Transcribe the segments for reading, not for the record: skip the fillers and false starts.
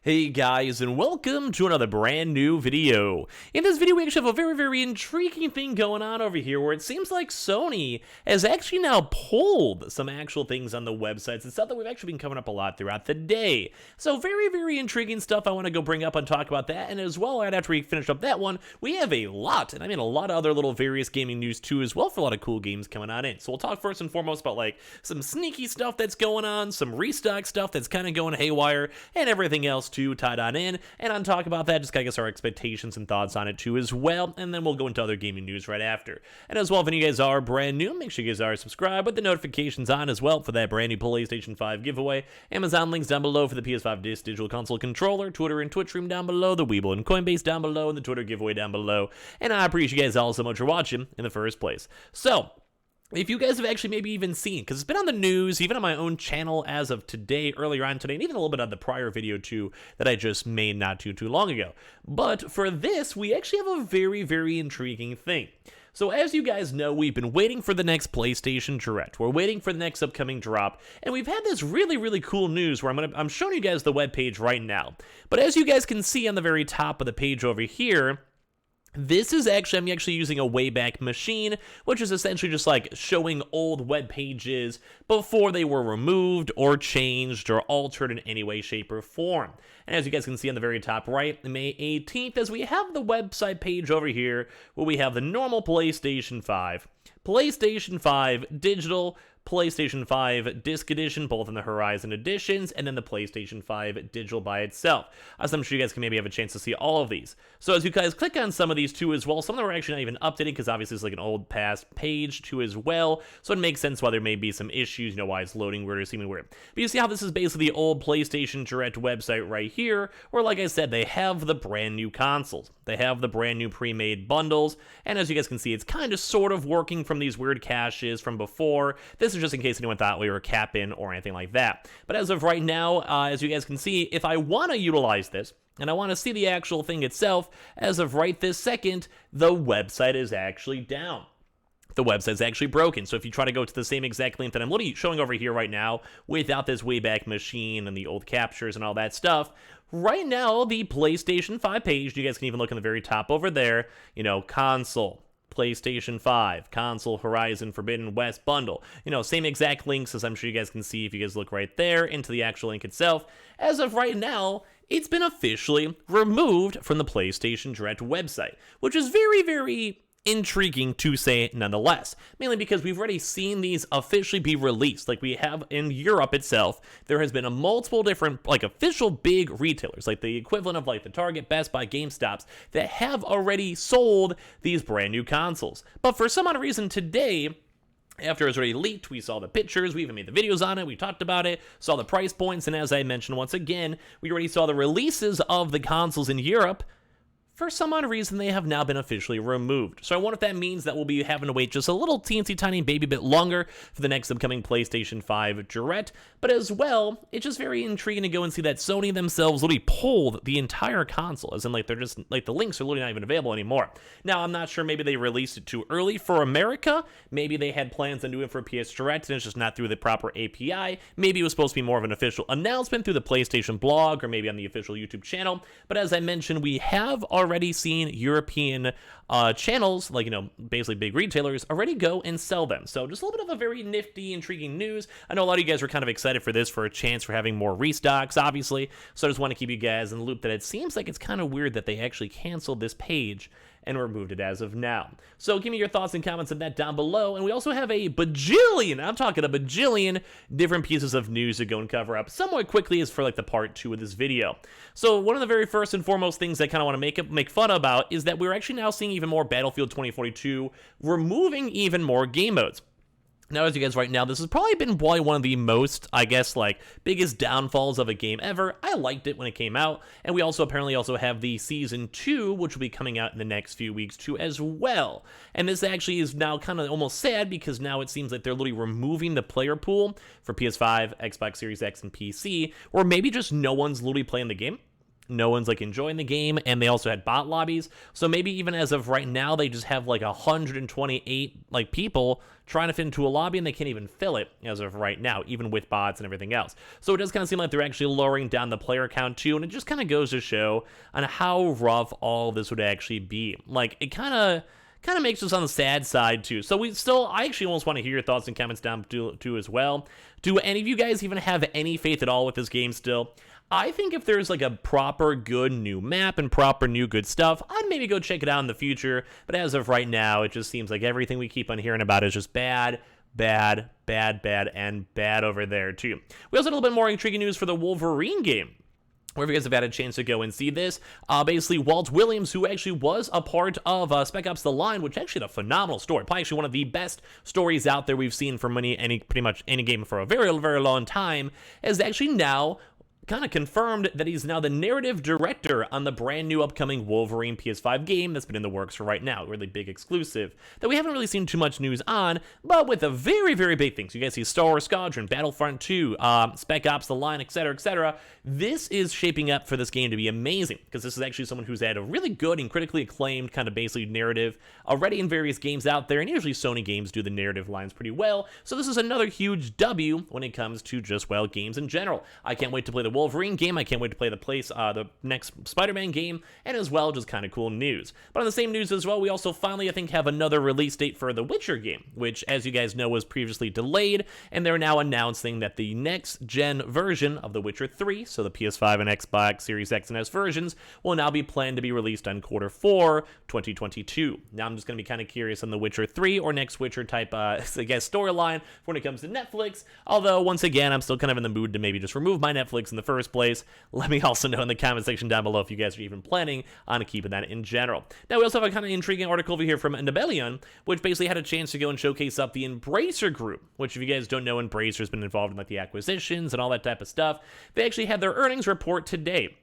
Hey guys, and welcome to another brand new video. In this video we actually have a very intriguing thing going on over here where it seems like Sony has actually now pulled some actual things on the websites and stuff that we've actually been covering up a lot throughout the day. So very intriguing stuff I want to go bring up and talk about that, and as well, right after we finish up that one, we have a lot, and I mean a lot of other little various gaming news too as well for a lot of cool games coming on in. So we'll talk first and foremost about like some sneaky stuff that's going on, some restock stuff that's kind of going haywire, and everything else too tied on in, and on talk about that, just kind of guess our expectations and thoughts on it too as well, and then we'll go into other gaming news right after. And as well, if any of you guys are brand new, make sure you guys are subscribed with the notifications on as well for that brand new PlayStation 5 giveaway. Amazon links down below for the PS5 Digital Console controller, Twitter and Twitch stream down below, the Weeble and Coinbase down below, and the Twitter giveaway down below. And I appreciate you guys all so much for watching in the first place. So, if you guys have actually maybe even seen, because it's been on the news, even on my own channel as of today, earlier on today, and even a little bit on the prior video too that I just made not too long ago. But for this, we actually have a very intriguing thing. So as you guys know, we've been waiting for the next PlayStation Direct. We're waiting for the next upcoming drop, and we've had this really cool news where I'm showing you guys the webpage right now. But as you guys can see on the very top of the page over here, this is actually, I'm actually using a Wayback Machine, which is essentially just like showing old web pages before they were removed or changed or altered in any way, shape, or form. And as you guys can see on the very top right, May 18th, as we have the website page over here, where we have the normal PlayStation 5, PlayStation 5 Digital, PlayStation 5 Disc Edition, both in the Horizon editions, and then the PlayStation 5 Digital by itself. As I'm sure you guys can maybe have a chance to see all of these. So as you guys click on some of these too as well, some of them are actually not even updated because obviously it's like an old past page too as well, so it makes sense why there may be some issues, you know, why it's loading weird or seeming weird. But you see how this is basically the old PlayStation Direct website right here, where like I said, they have the brand new consoles. They have the brand new pre-made bundles, and as you guys can see, it's kind of sort of working from these weird caches from before. This is just in case anyone thought we were capping or anything like that. But as of right now, as you guys can see, if I want to utilize this, and I want to see the actual thing itself, as of right this second, the website is actually down. The website's actually broken, so if you try to go to the same exact link that I'm literally showing over here right now, without this Wayback Machine and the old captures and all that stuff, right now, the PlayStation 5 page, you guys can even look in the very top over there, you know, console, PlayStation 5, console, Horizon, Forbidden West bundle. You know, same exact links as I'm sure you guys can see if you guys look right there into the actual link itself. As of right now, it's been officially removed from the PlayStation Direct website, which is very intriguing to say nonetheless, mainly because we've already seen these officially be released. Like we have in Europe itself, there has been a multiple different like official big retailers, like the equivalent of like the Target, Best Buy, GameStops, that have already sold these brand new consoles. But for some odd reason today, after it was already leaked, we saw the pictures, we even made the videos on it, we talked about it, saw the price points, and as I mentioned once again, we already saw the releases of the consoles in Europe. For some odd reason, they have now been officially removed. So I wonder if that means that we'll be having to wait just a little teensy tiny baby bit longer for the next upcoming PlayStation 5 Direct. But as well, it's just very intriguing to go and see that Sony themselves literally pulled the entire console, as in like they're just like the links are literally not even available anymore. Now I'm not sure, maybe they released it too early for America. Maybe they had plans on doing it for PS Direct and it's just not through the proper API. Maybe it was supposed to be more of an official announcement through the PlayStation blog or maybe on the official YouTube channel. But as I mentioned, we have already seen European channels, like, you know, basically big retailers, already go and sell them. So just a little bit of a very nifty, intriguing news. I know a lot of you guys were kind of excited for this, for a chance for having more restocks, obviously. So I just want to keep you guys in the loop that it seems like it's kind of weird that they actually canceled this page and removed it as of now. So give me your thoughts and comments on that down below. And we also have a bajillion, I'm talking a bajillion different pieces of news to go and cover up somewhat quickly as for like the part 2 of this video. So one of the very first and foremost things I kind of want to make fun about is that we're actually now seeing even more Battlefield 2042 removing even more game modes. Now, as you guys right now, this has probably been one of the most, I guess, like, biggest downfalls of a game ever. I liked it when it came out, and we also apparently also have the Season 2, which will be coming out in the next few weeks, too, as well. And this actually is now kind of almost sad, because now it seems like they're literally removing the player pool for PS5, Xbox Series X, and PC, or maybe just no one's literally playing the game. no one's like enjoying the game, and they also had bot lobbies. So maybe even as of right now, they just have like 128 like people trying to fit into a lobby, and they can't even fill it as of right now, even with bots and everything else. So it does kind of seem like they're actually lowering down the player count too, and it just kind of goes to show on how rough all this would actually be. Like, it kind of makes us on the sad side too. So I actually almost want to hear your thoughts and comments down too as well. Do any of you guys even have any faith at all with this game still? I think if there's like a proper good new map and proper new good stuff, I'd maybe go check it out in the future. But as of right now, it just seems like everything we keep on hearing about is just bad, and bad over there too. We also had a little bit more intriguing news for the Wolverine game. Where if you guys have had a chance to go and see this, basically Walt Williams, who actually was a part of Spec Ops: The Line, which actually had a phenomenal story, probably actually one of the best stories out there we've seen from pretty much any game for a very, very long time, is actually now kind of confirmed that he's now the narrative director on the brand new upcoming Wolverine PS5 game that's been in the works for right now. Really big exclusive that we haven't really seen too much news on, but with a very, very big thing. So you guys see Star Wars Squadron, Battlefront 2, Spec Ops: The Line, etc., etc. This is shaping up for this game to be amazing, because this is actually someone who's had a really good and critically acclaimed kind of basically narrative already in various games out there, and usually Sony games do the narrative lines pretty well. So this is another huge W when it comes to just, well, games in general. I can't wait to play the Wolverine game. I can't wait to play the next Spider-Man game, and as well, just kind of cool news. But on the same news as well, we also finally, I think, have another release date for the Witcher game, which, as you guys know, was previously delayed, and they're now announcing that the next-gen version of The Witcher 3, so the PS5 and Xbox Series X and S versions, will now be planned to be released on Q4 2022. Now, I'm just going to be kind of curious on The Witcher 3 or next Witcher type, I guess, storyline when it comes to Netflix, although, once again, I'm still kind of in the mood to maybe just remove my Netflix in the first place. Let me also know in the comment section down below if you guys are even planning on keeping that in general. Now, we also have a kind of intriguing article over here from Nebelion, which basically had a chance to go and showcase up the Embracer Group, which, if you guys don't know, Embracer's been involved in like the acquisitions and all that type of stuff. They actually had their earnings report today.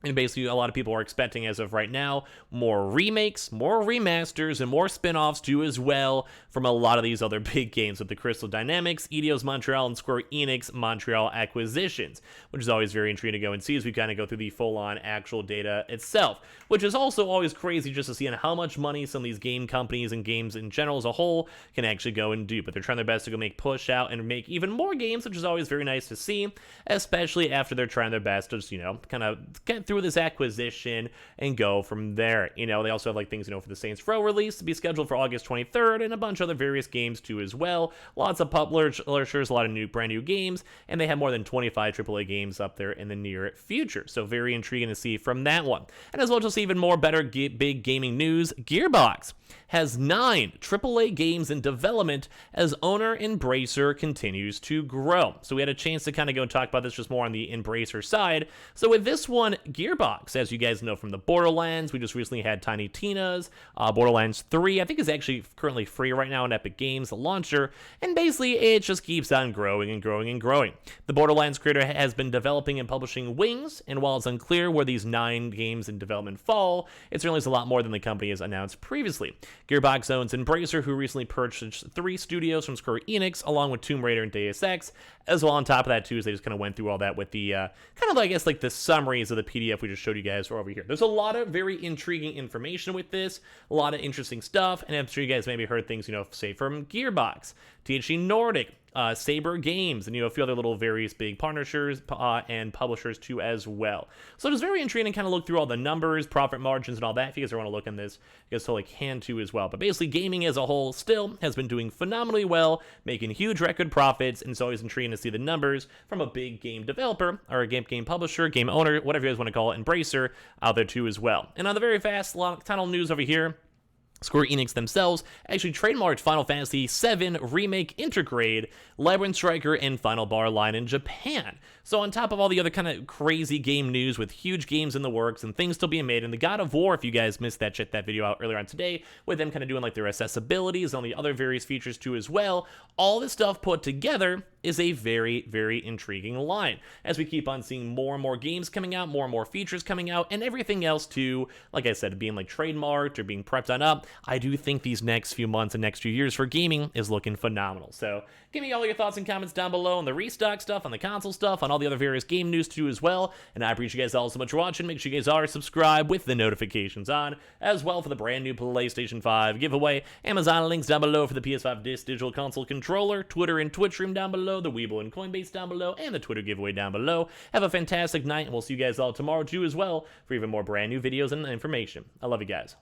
And basically, a lot of people are expecting, as of right now, more remakes, more remasters, and more spin-offs too as well from a lot of these other big games with the Crystal Dynamics, Eidos Montreal, and Square Enix Montreal acquisitions, which is always very intriguing to go and see as we kind of go through the full-on actual data itself, which is also always crazy just to see on how much money some of these game companies and games in general as a whole can actually go and do. But they're trying their best to go push out and make even more games, which is always very nice to see, especially after they're trying their best to just, kind of get through this acquisition and go from there. They also have like things, for the Saints Row release to be scheduled for August 23rd, and a bunch of other various games too as well. Lots of publishers, a lot of brand new games, and they have more than 25 AAA games up there in the near future. So very intriguing to see from that one. And as well, just even more better big gaming news, Gearbox has 9 AAA games in development as owner Embracer continues to grow. So we had a chance to kind of go and talk about this just more on the Embracer side. So with this one, Gearbox, as you guys know from the Borderlands, we just recently had Tiny Tina's, Borderlands 3, I think is actually currently free right now on Epic Games, the launcher, and basically it just keeps on growing and growing and growing. The Borderlands creator has been developing and publishing Wings, and while it's unclear where these 9 games in development fall, it certainly is a lot more than the company has announced previously. Gearbox owns Embracer, who recently purchased 3 studios from Square Enix, along with Tomb Raider and Deus Ex, as well on top of that too, as they just kind of went through all that with the, kind of, I guess, like the summaries of the PDF we just showed you guys over here. There's a lot of very intriguing information with this, a lot of interesting stuff, and I'm sure you guys maybe heard things, say from Gearbox, THQ Nordic, Saber Games, and a few other little various big partners and publishers too as well. So it's very intriguing to kind of look through all the numbers, profit margins, and all that. If you guys want to look in this, you guys totally can too as well. But basically, gaming as a whole still has been doing phenomenally well, making huge record profits, and it's always intriguing to see the numbers from a big game developer or a game publisher, game owner, whatever you guys want to call it, Embracer, out there too as well. And on the very fast tunnel news over here, Square Enix themselves actually trademarked Final Fantasy VII Remake Intergrade, Labyrinth Striker, and Final Bar line in Japan. So on top of all the other kind of crazy game news with huge games in the works and things still being made, and the God of War, if you guys missed that, check that video out earlier on today, with them kind of doing like their accessibilities and all the other various features too as well, all this stuff put together, is a very, very intriguing line, as we keep on seeing more and more games coming out, more and more features coming out, and everything else too, like I said, being like trademarked or being prepped on up. I do think these next few months and next few years for gaming is looking phenomenal. So give me all your thoughts and comments down below on the restock stuff, on the console stuff, on all the other various game news too as well. And I appreciate you guys all so much for watching. Make sure you guys are subscribed with the notifications on, as well for the brand new PlayStation 5 giveaway. Amazon links down below for the PS5 Digital Console controller, Twitter and Twitch stream down below, the Webull and Coinbase down below, and the Twitter giveaway down below. Have a fantastic night, and we'll see you guys all tomorrow too as well for even more brand new videos and information. I love you guys.